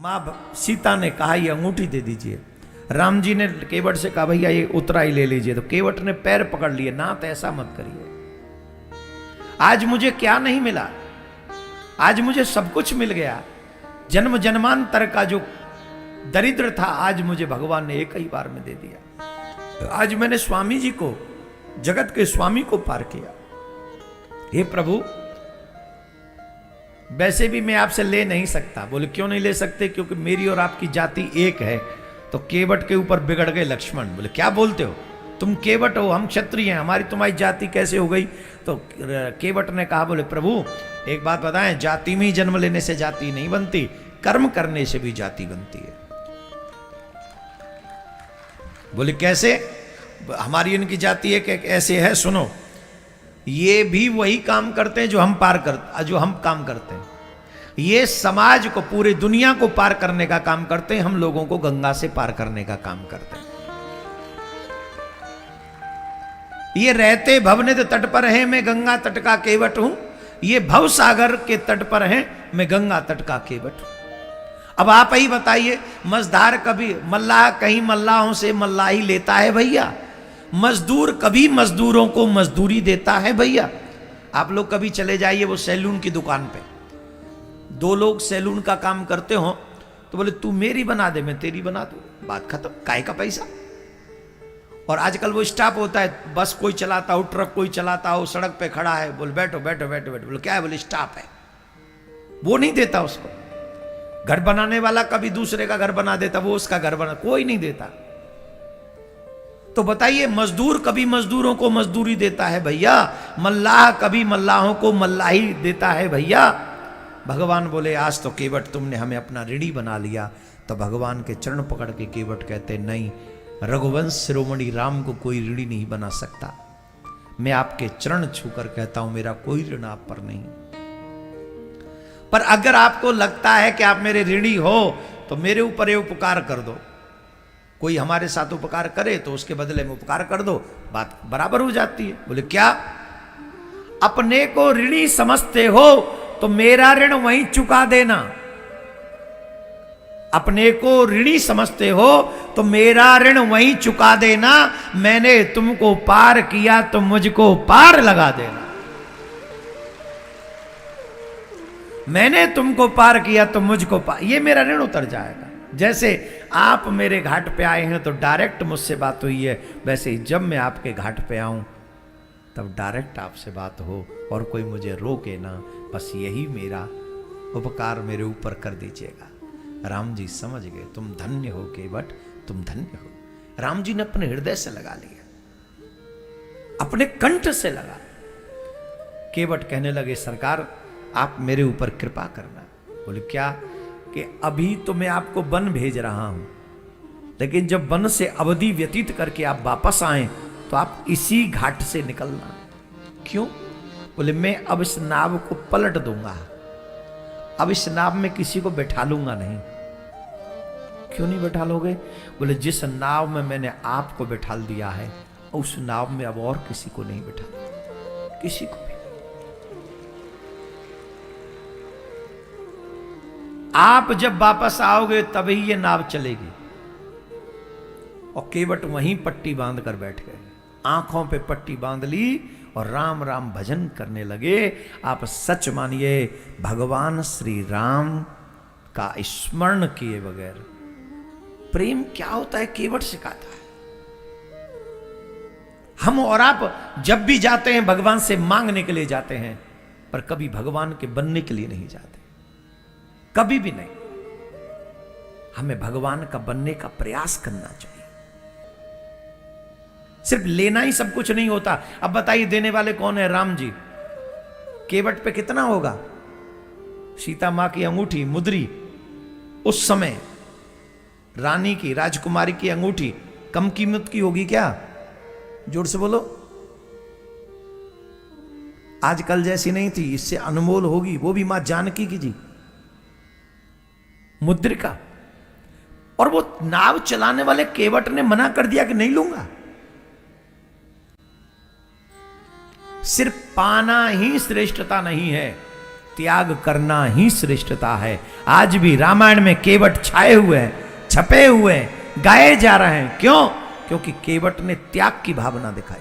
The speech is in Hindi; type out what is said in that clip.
माँ सीता ने कहा ये अंगूठी दे दीजिए। राम जी ने केवट से कहा भैया ये उतरा ही ले लीजिए। तो केवट ने पैर पकड़ लिए, नाथ ऐसा मत करिए, आज मुझे क्या नहीं मिला, आज मुझे सब कुछ मिल गया। जन्म जन्मांतर का जो दरिद्र था आज मुझे भगवान ने एक ही बार में दे दिया। आज मैंने स्वामी जी को, जगत के स्वामी को पार किया। हे प्रभु वैसे भी मैं आपसे ले नहीं सकता। बोले क्यों नहीं ले सकते? क्योंकि मेरी और आपकी जाति एक है। तो केवट के ऊपर बिगड़ गए लक्ष्मण। बोले क्या बोलते हो, तुम केवट हो, हम क्षत्रिय हैं, हमारी तुम्हारी जाति कैसे हो गई? तो केवट ने कहा बोले प्रभु एक बात बताएं, जाति में ही जन्म लेने से जाति नहीं बनती, कर्म करने से भी जाति बनती है। बोले कैसे? हमारी इनकी जाति एक ऐसे है, सुनो, ये भी वही काम करते हैं जो हम काम करते हैं। ये समाज को, पूरी दुनिया को पार करने का काम करते हैं, हम लोगों को गंगा से पार करने का काम करते हैं। ये रहते भवनिध तट पर है, मैं गंगा तट का केवट हूं। ये भव सागर के तट पर है, मैं गंगा तट का केवट हूं। अब आप ही बताइए, मजदार कभी मल्लाह कहीं मल्लाहों से मल्लाही लेता है भैया? मजदूर कभी मजदूरों को मजदूरी देता है भैया? आप लोग कभी चले जाइए वो सैलून की दुकान पे, दो लोग सैलून का काम करते हो तो बोले तू मेरी बना दे मैं तेरी बना दूं, बात खत्म, काय का पैसा। और आजकल वो स्टाफ होता है, बस कोई चलाता हो, ट्रक कोई चलाता हो, सड़क पे खड़ा है, बोले बैठो बैठो बैठो बैठो, बोले क्या है? बोले स्टाफ है, वो नहीं देता उसको। घर बनाने वाला कभी दूसरे का घर बना देता, वो उसका घर बना, कोई नहीं देता। तो बताइए, मजदूर कभी मजदूरों को मजदूरी देता है भैया? मल्लाह कभी मल्लाहों को मल्लाही देता है भैया? भगवान बोले आज तो केवट तुमने हमें अपना ऋणी बना लिया। तो भगवान के चरण पकड़ के केवट कहते नहीं, रघुवंश शिरोमणि राम को कोई ऋणी नहीं बना सकता। मैं आपके चरण छूकर कहता हूं मेरा कोई ऋण आप पर नहीं। पर अगर आपको लगता है कि आप मेरे ऋणी हो तो मेरे ऊपर ये उपकार कर दो। कोई हमारे साथ उपकार करे तो उसके बदले में उपकार कर दो, बात बराबर हो जाती है। बोले क्या? अपने को ऋणी समझते हो तो मेरा ऋण वहीं चुका देना। अपने को ऋणी समझते हो तो मेरा ऋण वहीं चुका देना। मैंने तुमको पार किया तो मुझको पार लगा देना। मैंने तुमको पार किया तो मुझको पार, ये मेरा ऋण उतर जाएगा। जैसे आप मेरे घाट पे आए हैं तो डायरेक्ट मुझसे बात हुई है, वैसे ही जब मैं आपके घाट पे आऊं तब डायरेक्ट आपसे बात हो और कोई मुझे रोके ना। बस यही मेरा उपकार मेरे ऊपर कर दीजिएगा। राम जी समझ गए, तुम धन्य हो केवट, तुम धन्य हो। राम जी ने अपने हृदय से लगा लिया, अपने कंठ से लगा। केवट कहने लगे सरकार आप मेरे ऊपर कृपा करना। बोले क्या? कि अभी तो मैं आपको वन भेज रहा हूं, लेकिन जब वन से अवधि व्यतीत करके आप वापस आए तो आप इसी घाट से निकलना। क्यों? बोले मैं अब इस नाव को पलट दूंगा, अब इस नाव में किसी को बैठा लूंगा नहीं। क्यों नहीं बैठा लोगे? बोले जिस नाव में मैंने आपको बैठा दिया है उस नाव में अब और किसी को नहीं बैठा, किसी को भी। आप जब वापस आओगे तभी ये नाव चलेगी। और केवट वहीं पट्टी बांध कर बैठ गए, आंखों पे पट्टी बांध ली और राम राम भजन करने लगे। आप सच मानिए भगवान श्री राम का स्मरण किए बगैर प्रेम क्या होता है केवट सिखाता है। हम और आप जब भी जाते हैं भगवान से मांगने के लिए जाते हैं, पर कभी भगवान के बनने के लिए नहीं जाते, कभी भी नहीं। हमें भगवान का बनने का प्रयास करना चाहिए। सिर्फ लेना ही सब कुछ नहीं होता। अब बताइए देने वाले कौन है? राम जी। केवट पे कितना होगा? सीता मां की अंगूठी मुद्री, उस समय रानी की, राजकुमारी की अंगूठी कम कीमत की होगी क्या? जोर से बोलो। आजकल जैसी नहीं थी, इससे अनमोल होगी, वो भी मां जानकी की जी मुद्रिका। और वो नाव चलाने वाले केवट ने मना कर दिया कि नहीं लूंगा। सिर्फ पाना ही श्रेष्ठता नहीं है, त्याग करना ही श्रेष्ठता है। आज भी रामायण में केवट छाए हुए हैं, छपे हुए हैं, गाए जा रहे हैं। क्यों? क्योंकि केवट ने त्याग की भावना दिखाई।